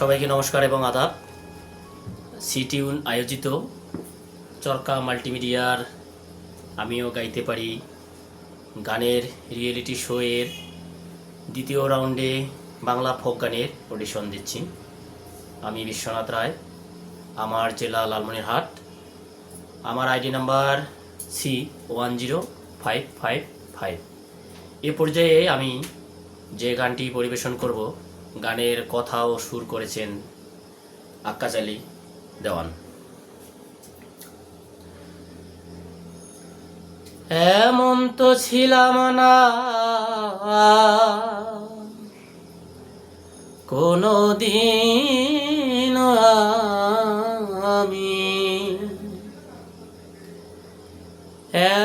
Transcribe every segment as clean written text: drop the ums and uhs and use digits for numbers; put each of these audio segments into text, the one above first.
সবাইকে নমস্কার এবং আদাব। সিটিউন আয়োজিত চরকা মাল্টিমিডিয়ার আমিও গাইতে পারি গানের রিয়েলিটি শো এর দ্বিতীয় রাউন্ডে বাংলা ফোক গানের অডিশন দিচ্ছি। আমি বিশ্বনাথ রায়, আমার জেলা লালমনিরহাট, আমার আইডি নাম্বার C10555। এ পর্যায়ে আমি যে গানটি পরিবেশন করব, গানের কথা ও সুর করেছেন আক্কাস আলী দেওয়ান। এমন তো ছিলাম না কোনো দিন আমি,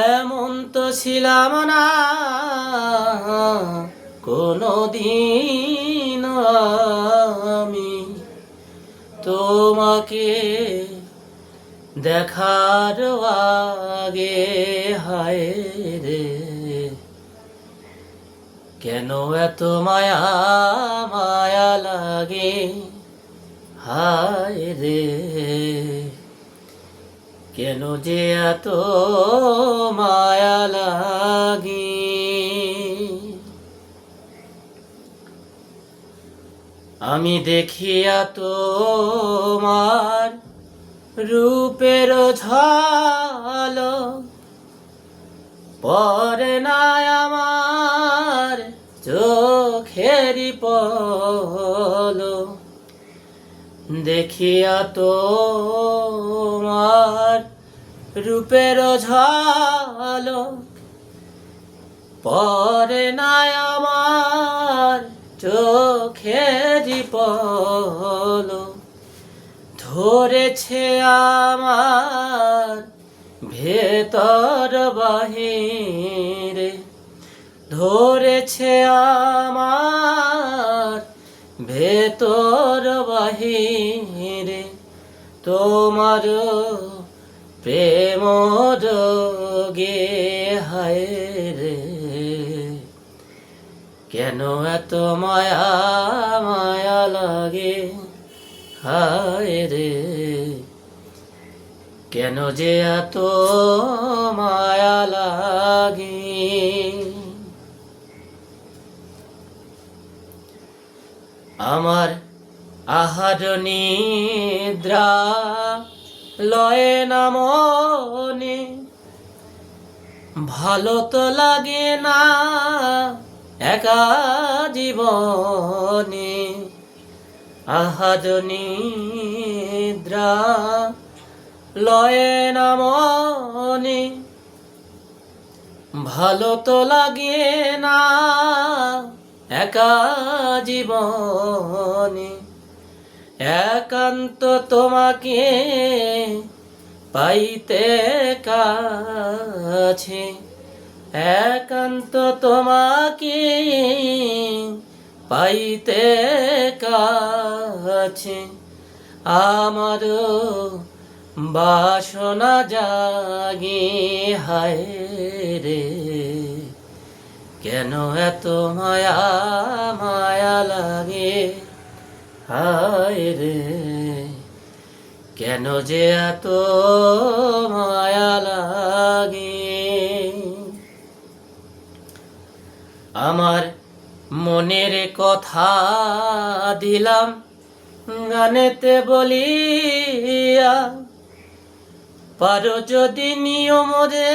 এমন তো ছিলাম না কোনো দিন আমি তোমাকে দেখার আগে। হায় রে, কেন এত মায়া মায়া লাগে। হায় রে, কেন যে এত মায়া লাগে। আমি দেখিয়া তোমার রূপের ঝলক, পরে নাই আমার চোখেরই পলক। দেখিয়া তোমার রূপের ঝলক, পরে নাই আমার চোখেরই পলক। ধরেছে আমার ভেতর বাহিরে, ধরেছে আমার ভেতর বাহিরে। তোমার প্রেম যোগে। হায় রে, কেন এত মায়া মায়া লাগে। হায় রে, কেন যে এত মায়া লাগে। আমার আহার নিদ্রা লয়ে না মনে, ভালো তো লাগে না একা জীবনে। আহার নিদ্রা লয়ে না মনে, ভালো তো লাগে না একা জীবনে। একান্ত তোমাকে পাইতে কাছে, একান্ত তোমাকে পাইতে কাছে। আমার বাসনা জাগে। হায় রে, কেন এত মায়া মায়া লাগে। হায় রে, কেন যে এত মায়া লাগে। আমার মনের কথা দিলাম গানেতে বলিয়া, পারো যদি নিয়ম রে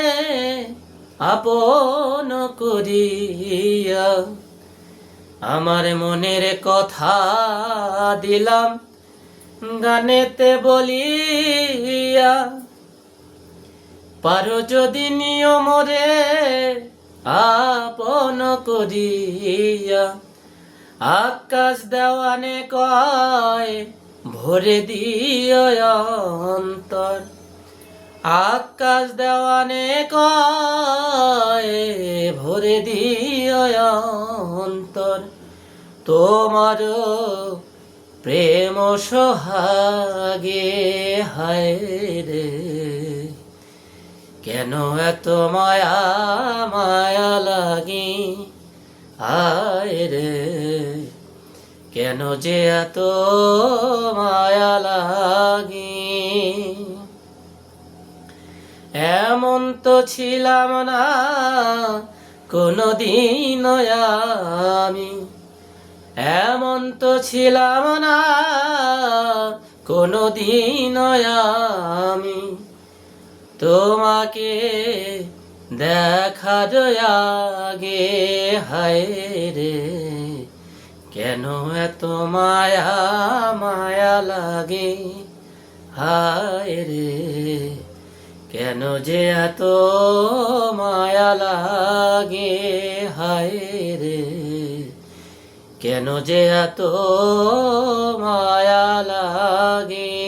আপন করিয়া। আমার মনের কথা দিলাম গানেতে বলিয়া, পারো যদি নিয়ম রে আপন করিয়া। আকাশ দেওয়ানে কয় ভরে দিও অন্তর, আকাশ দেওয়ানে কয় ভরে দিও অন্তর। তোমার প্রেম সোহাগে। হায় রে, কেন এত মায়া মায়া লাগে। হায় রে, কেন যে এত মায়া লাগে। এমন তো ছিলাম না কোনদিন আমি, এমন তো ছিলাম না কোনদিন আমি, তোমাকে দেখার আগে হায় রে কেন এত মায়া মায়া লাগে। হায় রে কেন যে এত মায়া লাগে। হায় রে কেন যে এত মায়া লাগে।